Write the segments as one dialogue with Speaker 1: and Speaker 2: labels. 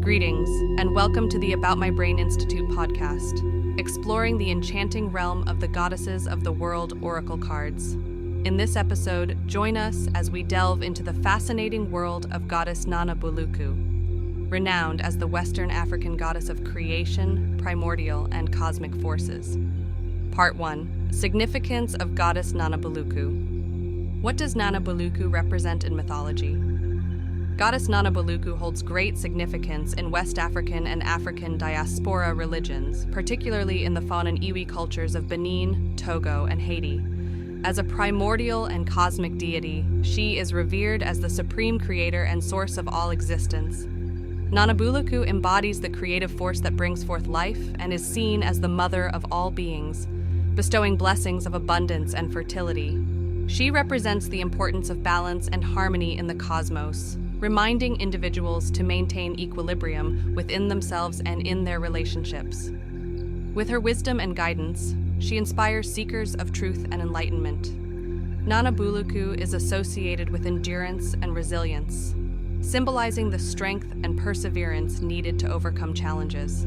Speaker 1: Greetings, and welcome to the About My Brain Institute podcast, exploring the enchanting realm of the goddesses of the world oracle cards. In this episode, join us as we delve into the fascinating world of goddess Nana Buluku, renowned as the Western African goddess of creation, primordial, and cosmic forces. Part 1. Significance of goddess Nana Buluku. What does Nana Buluku represent in mythology? Goddess Nana Buluku holds great significance in West African and African Diaspora religions, particularly in the Fawn and Iwi cultures of Benin, Togo, and Haiti. As a primordial and cosmic deity, she is revered as the supreme creator and source of all existence. Nana Buluku embodies the creative force that brings forth life and is seen as the mother of all beings, bestowing blessings of abundance and fertility. She represents the importance of balance and harmony in the cosmos, reminding individuals to maintain equilibrium within themselves and in their relationships. With her wisdom and guidance, she inspires seekers of truth and enlightenment. Nana Buluku is associated with endurance and resilience, symbolizing the strength and perseverance needed to overcome challenges.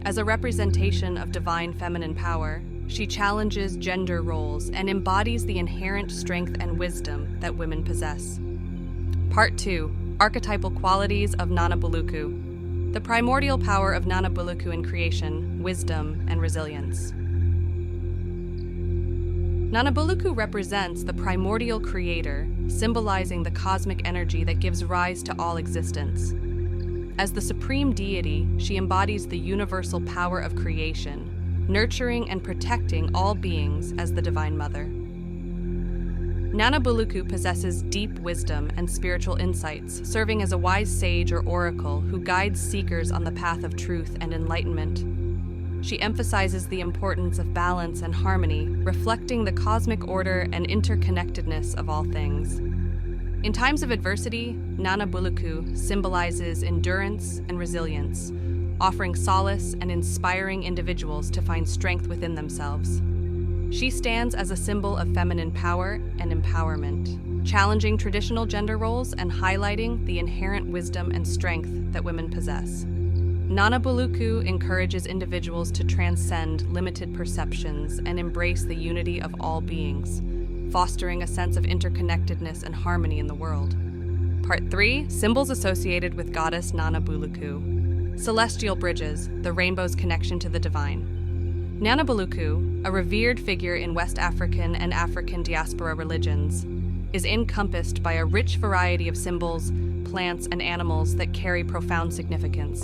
Speaker 1: As a representation of divine feminine power, she challenges gender roles and embodies the inherent strength and wisdom that women possess. Part 2. Archetypal qualities of Nana Buluku. The primordial power of Nana Buluku in creation, wisdom, and resilience. Nana Buluku represents the primordial creator, symbolizing the cosmic energy that gives rise to all existence. As the supreme deity, she embodies the universal power of creation, nurturing and protecting all beings as the Divine Mother. Nana Buluku possesses deep wisdom and spiritual insights, serving as a wise sage or oracle who guides seekers on the path of truth and enlightenment. She emphasizes the importance of balance and harmony, reflecting the cosmic order and interconnectedness of all things. In times of adversity, Nana Buluku symbolizes endurance and resilience, offering solace and inspiring individuals to find strength within themselves. She stands as a symbol of feminine power and empowerment, challenging traditional gender roles and highlighting the inherent wisdom and strength that women possess. Nana Buluku encourages individuals to transcend limited perceptions and embrace the unity of all beings, fostering a sense of interconnectedness and harmony in the world. Part 3. Symbols associated with goddess Nana Buluku. Celestial bridges, the rainbow's connection to the divine. Nana Buluku, a revered figure in West African and African diaspora religions, is encompassed by a rich variety of symbols, plants, and animals that carry profound significance.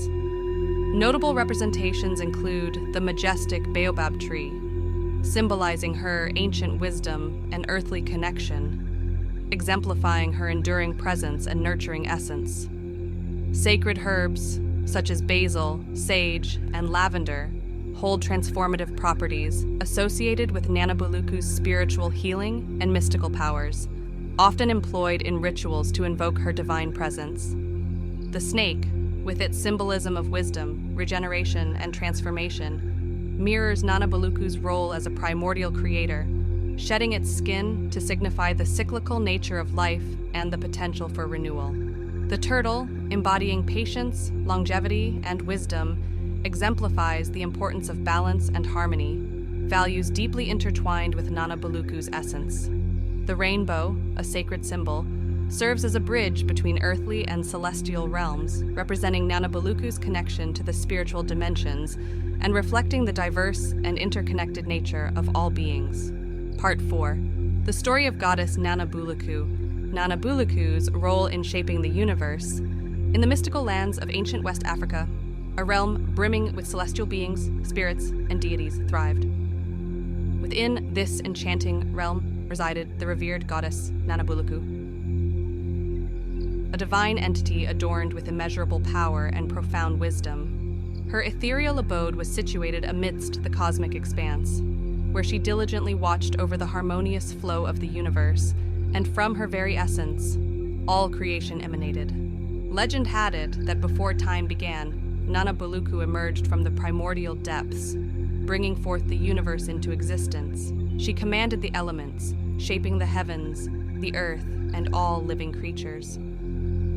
Speaker 1: Notable representations include the majestic baobab tree, symbolizing her ancient wisdom and earthly connection, exemplifying her enduring presence and nurturing essence. Sacred herbs, such as basil, sage, and lavender, hold transformative properties associated with Nana Buluku's spiritual healing and mystical powers, often employed in rituals to invoke her divine presence. The snake, with its symbolism of wisdom, regeneration, and transformation, mirrors Nana Buluku's role as a primordial creator, shedding its skin to signify the cyclical nature of life and the potential for renewal. The turtle, embodying patience, longevity, and wisdom, exemplifies the importance of balance and harmony, values deeply intertwined with Nana Buluku's essence. The rainbow, a sacred symbol, serves as a bridge between earthly and celestial realms, representing Nana Buluku's connection to the spiritual dimensions and reflecting the diverse and interconnected nature of all beings. Part 4. The story of goddess Nana Buluku. Nana Buluku's role in shaping the universe. In the mystical lands of ancient West Africa, a realm brimming with celestial beings, spirits, and deities thrived. Within this enchanting realm resided the revered goddess Nana Buluku, a divine entity adorned with immeasurable power and profound wisdom. Her ethereal abode was situated amidst the cosmic expanse, where she diligently watched over the harmonious flow of the universe, and from her very essence, all creation emanated. Legend had it that before time began, Nana Buluku emerged from the primordial depths, bringing forth the universe into existence. She commanded the elements, shaping the heavens, the earth, and all living creatures.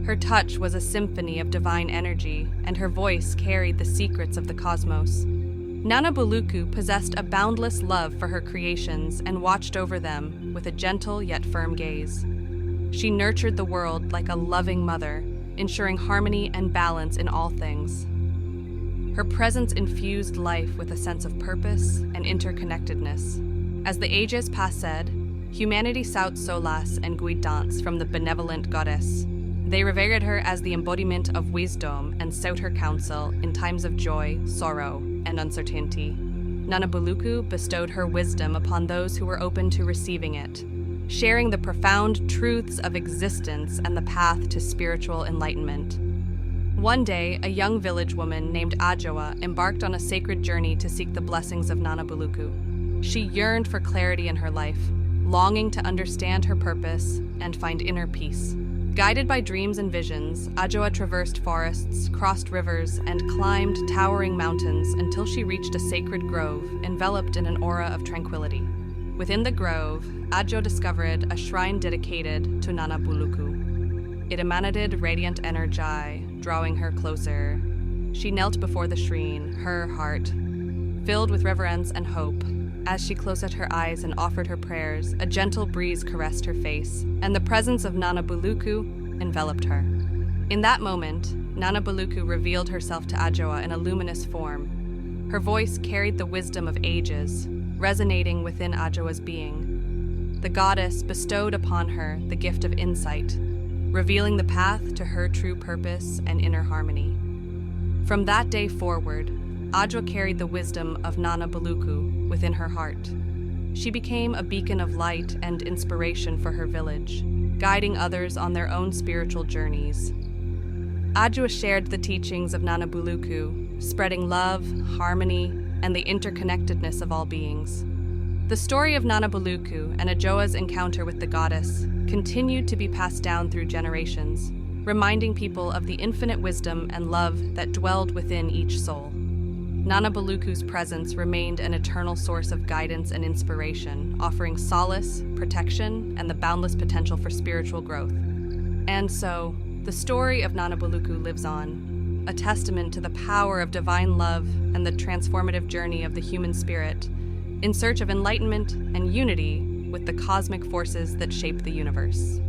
Speaker 1: Her touch was a symphony of divine energy, and her voice carried the secrets of the cosmos. Nana Buluku possessed a boundless love for her creations and watched over them with a gentle yet firm gaze. She nurtured the world like a loving mother, ensuring harmony and balance in all things. Her presence infused life with a sense of purpose and interconnectedness. As the ages passed, humanity sought solace and guidance from the benevolent goddess. They revered her as the embodiment of wisdom and sought her counsel in times of joy, sorrow, and uncertainty. Nana Buluku bestowed her wisdom upon those who were open to receiving it, sharing the profound truths of existence and the path to spiritual enlightenment. One day, a young village woman named Adjoa embarked on a sacred journey to seek the blessings of Nana Buluku. She yearned for clarity in her life, longing to understand her purpose and find inner peace. Guided by dreams and visions, Adjoa traversed forests, crossed rivers, and climbed towering mountains until she reached a sacred grove enveloped in an aura of tranquility. Within the grove, Adjoa discovered a shrine dedicated to Nana Buluku. It emanated radiant energy, drawing her closer. She knelt before the shrine, her heart filled with reverence and hope. As she closed her eyes and offered her prayers, a gentle breeze caressed her face, and the presence of Nana Buluku enveloped her. In that moment, Nana Buluku revealed herself to Adjoa in a luminous form. Her voice carried the wisdom of ages, resonating within Adjoa's being. The goddess bestowed upon her the gift of insight, revealing the path to her true purpose and inner harmony. From that day forward, Adjoa carried the wisdom of Nana Buluku within her heart. She became a beacon of light and inspiration for her village, guiding others on their own spiritual journeys. Adjoa shared the teachings of Nana Buluku, spreading love, harmony, and the interconnectedness of all beings. The story of Nana Buluku and Adjoa's encounter with the goddess continued to be passed down through generations, reminding people of the infinite wisdom and love that dwelled within each soul. Nana Buluku's presence remained an eternal source of guidance and inspiration, offering solace, protection, and the boundless potential for spiritual growth. And so, the story of Nana Buluku lives on, a testament to the power of divine love and the transformative journey of the human spirit, in search of enlightenment and unity with the cosmic forces that shape the universe.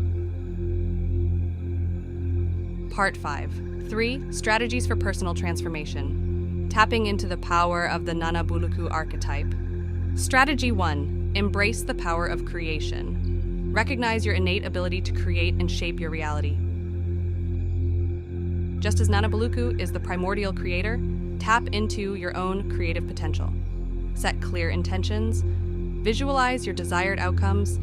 Speaker 1: Part 5. 3. Strategies for personal transformation. Tapping into the power of the Nana Buluku archetype. Strategy 1. Embrace the power of creation. Recognize your innate ability to create and shape your reality. Just as Nana Buluku is the primordial creator, tap into your own creative potential. Set clear intentions, visualize your desired outcomes,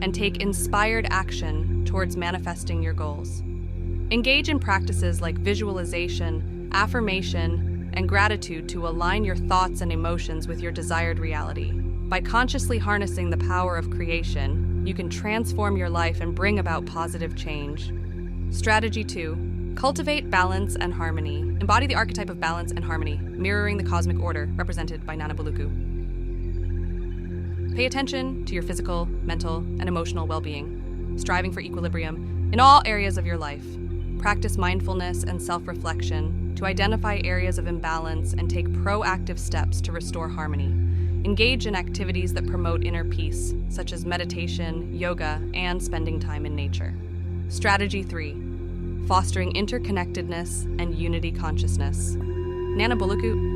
Speaker 1: and take inspired action towards manifesting your goals. Engage in practices like visualization, affirmation, and gratitude to align your thoughts and emotions with your desired reality. By consciously harnessing the power of creation, you can transform your life and bring about positive change. Strategy 2. Cultivate balance and harmony. Embody the archetype of balance and harmony, mirroring the cosmic order represented by Nana Buluku. Pay attention to your physical, mental, and emotional well-being, striving for equilibrium in all areas of your life. Practice mindfulness and self-reflection to identify areas of imbalance and take proactive steps to restore harmony. Engage in activities that promote inner peace, such as meditation, yoga, and spending time in nature. Strategy 3. Fostering interconnectedness and unity consciousness. Nana Buluku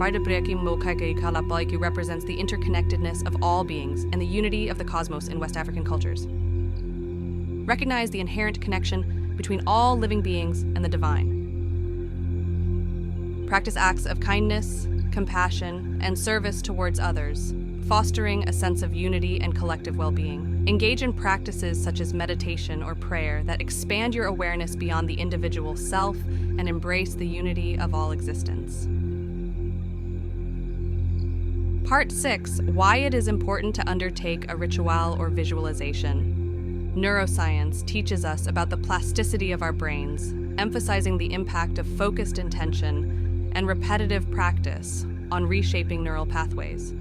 Speaker 1: represents the interconnectedness of all beings and the unity of the cosmos in West African cultures. Recognize the inherent connection between all living beings and the divine. Practice acts of kindness, compassion, and service towards others, fostering a sense of unity and collective well-being. Engage in practices such as meditation or prayer that expand your awareness beyond the individual self and embrace the unity of all existence. Part 6. Why it is important to undertake a ritual or visualization. Neuroscience teaches us about the plasticity of our brains, emphasizing the impact of focused intention and repetitive practice on reshaping neural pathways.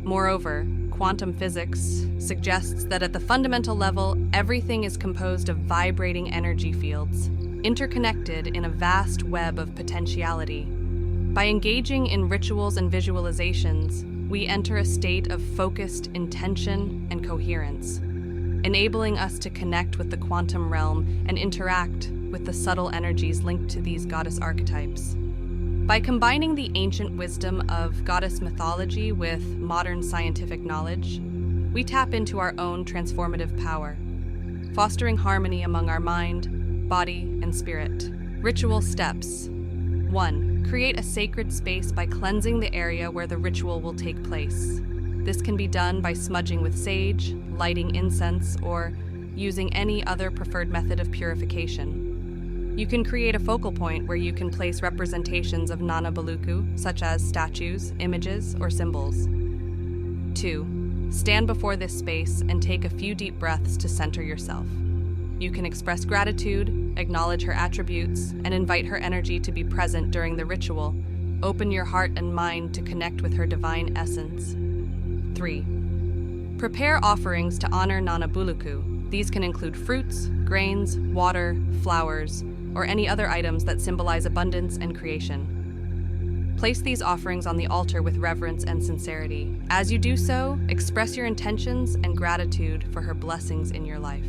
Speaker 1: Moreover, quantum physics suggests that at the fundamental level, everything is composed of vibrating energy fields. interconnected in a vast web of potentiality. By engaging in rituals and visualizations, we enter a state of focused intention and coherence, enabling us to connect with the quantum realm and interact with the subtle energies linked to these goddess archetypes. By combining the ancient wisdom of goddess mythology with modern scientific knowledge, we tap into our own transformative power, fostering harmony among our mind, body, and spirit. Ritual steps. 1. Create a sacred space by cleansing the area where the ritual will take place. This can be done by smudging with sage, lighting incense, or using any other preferred method of purification. You can create a focal point where you can place representations of Nana Buluku, such as statues, images, or symbols. 2. Stand before this space and take a few deep breaths to center yourself. You can express gratitude, acknowledge her attributes, and invite her energy to be present during the ritual. Open your heart and mind to connect with her divine essence. 3. Prepare offerings to honor Nana Buluku. These can include fruits, grains, water, flowers, or any other items that symbolize abundance and creation. Place these offerings on the altar with reverence and sincerity. As you do so, express your intentions and gratitude for her blessings in your life.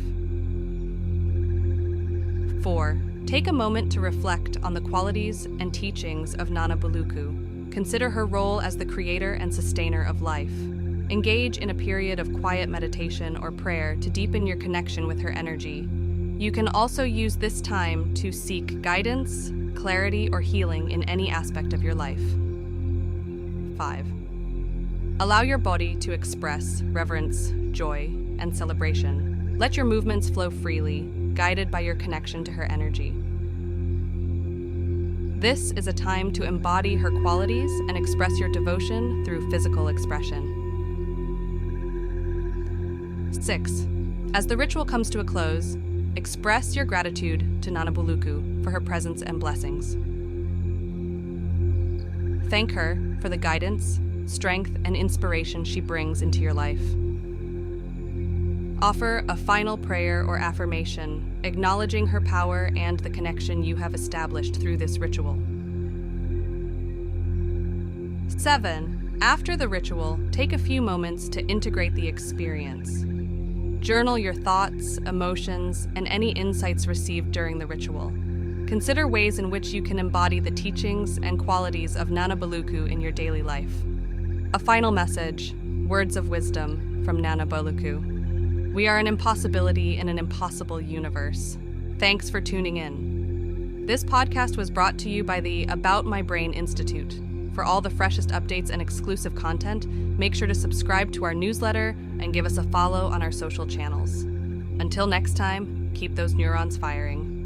Speaker 1: 4. Take a moment to reflect on the qualities and teachings of Nana Buluku. Consider her role as the creator and sustainer of life. Engage in a period of quiet meditation or prayer to deepen your connection with her energy. You can also use this time to seek guidance, clarity, or healing in any aspect of your life. 5. Allow your body to express reverence, joy, and celebration. Let your movements flow freely, guided by your connection to her energy. This is a time to embody her qualities and express your devotion through physical expression. 6. As the ritual comes to a close, express your gratitude to Nana Buluku for her presence and blessings. Thank her for the guidance, strength, and inspiration she brings into your life. Offer a final prayer or affirmation, acknowledging her power and the connection you have established through this ritual. 7. After the ritual, take a few moments to integrate the experience. Journal your thoughts, emotions, and any insights received during the ritual. Consider ways in which you can embody the teachings and qualities of Nana Buluku in your daily life. A final message, words of wisdom from Nana Buluku. We are an impossibility in an impossible universe. Thanks for tuning in. This podcast was brought to you by the About My Brain Institute. For all the freshest updates and exclusive content, make sure to subscribe to our newsletter and give us a follow on our social channels. Until next time, keep those neurons firing.